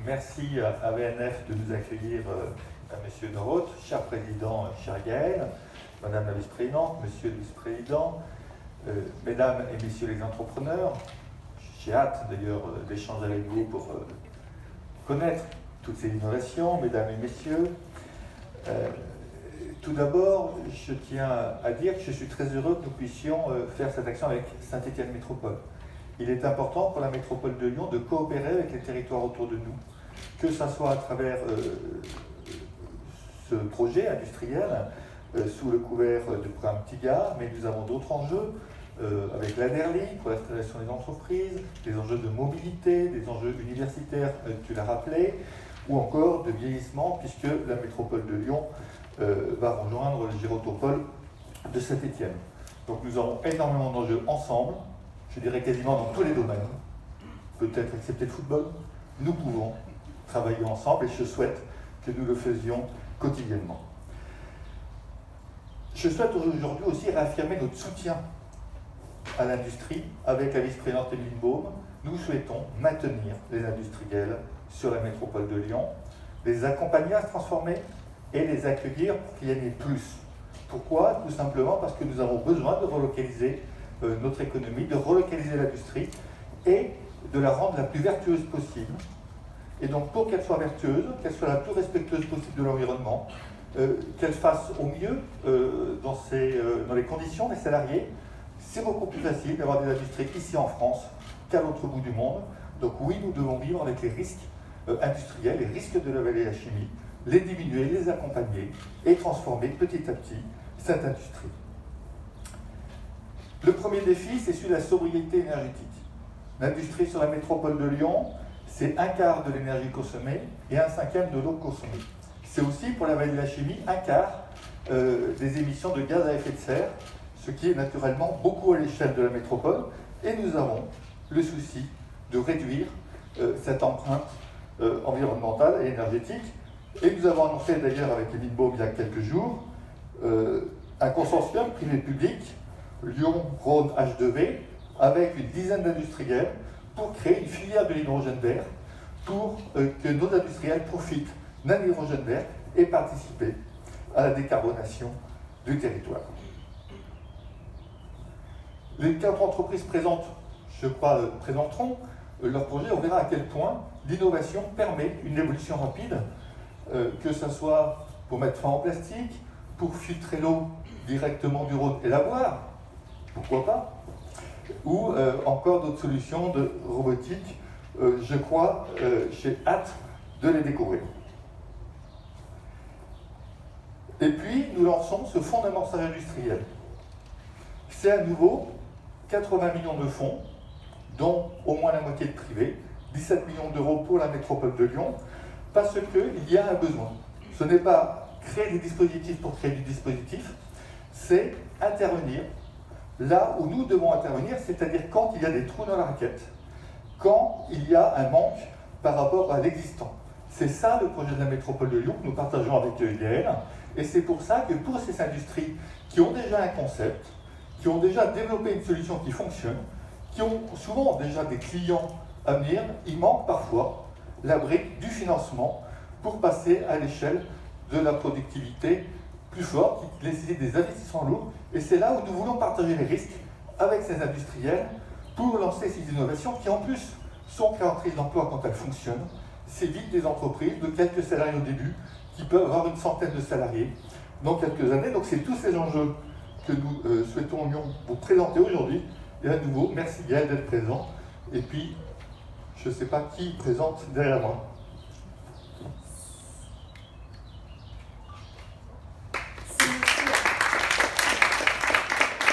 merci à VNF de nous accueillir, à Monsieur Noroth, cher président, cher Gaël, Madame la vice-présidente, Monsieur le vice-président, Mesdames et Messieurs les entrepreneurs. J'ai hâte d'ailleurs d'échanger avec vous pour connaître toutes ces innovations, Mesdames et Messieurs. Tout d'abord, je tiens à dire que je suis très heureux que nous puissions faire cette action avec Saint-Étienne Métropole. Il est important pour la métropole de Lyon de coopérer avec les territoires autour de nous, que ce soit à travers ce projet industriel sous le couvert du programme TIGA, mais nous avons d'autres enjeux avec l'ADERLI pour l'installation des entreprises, des enjeux de mobilité, des enjeux universitaires, tu l'as rappelé, ou encore de vieillissement, puisque la métropole de Lyon va rejoindre le Girotopole de Saint-Étienne. Donc nous avons énormément d'enjeux ensemble, je dirais quasiment dans tous les domaines, peut-être excepté le football. Nous pouvons travailler ensemble et je souhaite que nous le faisions quotidiennement. Je souhaite aujourd'hui aussi réaffirmer notre soutien à l'industrie avec la vice-présidente Émeline Baume. Nous souhaitons maintenir les industriels sur la métropole de Lyon, les accompagner à se transformer et les accueillir pour qu'il y en ait plus. Pourquoi? Tout simplement parce que nous avons besoin de relocaliser notre économie, de relocaliser l'industrie et de la rendre la plus vertueuse possible. Et donc pour qu'elle soit vertueuse, qu'elle soit la plus respectueuse possible de l'environnement, qu'elle fasse au mieux dans les conditions des salariés, c'est beaucoup plus facile d'avoir des industries ici en France qu'à l'autre bout du monde. Donc oui, nous devons vivre avec les risques industriels, les risques de la vallée de la chimie, les diminuer, les accompagner et transformer petit à petit cette industrie. Le premier défi, c'est celui de la sobriété énergétique. L'industrie sur la métropole de Lyon, c'est 1/4 de l'énergie consommée et 1/5 de l'eau consommée. C'est aussi, pour la vallée de la chimie, 1/4 des émissions de gaz à effet de serre, ce qui est naturellement beaucoup à l'échelle de la métropole. Et nous avons le souci de réduire cette empreinte environnementale et énergétique. Et nous avons annoncé d'ailleurs avec Émeline Baume il y a quelques jours un consortium privé-public Lyon-Rhône H2V avec une dizaine d'industriels pour créer une filière de l'hydrogène vert pour que nos industriels profitent d'un hydrogène vert et participer à la décarbonation du territoire. Les 4 entreprises présentes, je crois, présenteront leur projet. On verra à quel point l'innovation permet une évolution rapide, que ce soit pour mettre fin au plastique, pour filtrer l'eau directement du Rhône et la boire, pourquoi pas, ou encore d'autres solutions de robotique. Je crois, j'ai hâte de les découvrir. Et puis, nous lançons ce fonds d'amorçage industriel. C'est à nouveau 80 millions de fonds, dont au moins la moitié de privés, 17 millions d'euros pour la métropole de Lyon, parce qu'il y a un besoin. Ce n'est pas créer des dispositifs pour créer du dispositif, c'est intervenir là où nous devons intervenir, c'est-à-dire quand il y a des trous dans la raquette, quand il y a un manque par rapport à l'existant. C'est ça le projet de la métropole de Lyon que nous partageons avec Gaël, et c'est pour ça que pour ces industries qui ont déjà un concept, qui ont déjà développé une solution qui fonctionne, qui ont souvent déjà des clients à venir, il manque parfois la brique du financement pour passer à l'échelle de la productivité plus forte, qui nécessite des investissements lourds. Et c'est là où nous voulons partager les risques avec ces industriels pour lancer ces innovations qui en plus sont créatrices d'emplois quand elles fonctionnent. C'est vite des entreprises de quelques salariés au début qui peuvent avoir une centaine de salariés dans quelques années. Donc c'est tous ces enjeux que nous souhaitons vous présenter aujourd'hui. Et à nouveau, merci Gaël d'être présent. Et puis, je ne sais pas qui présente derrière moi.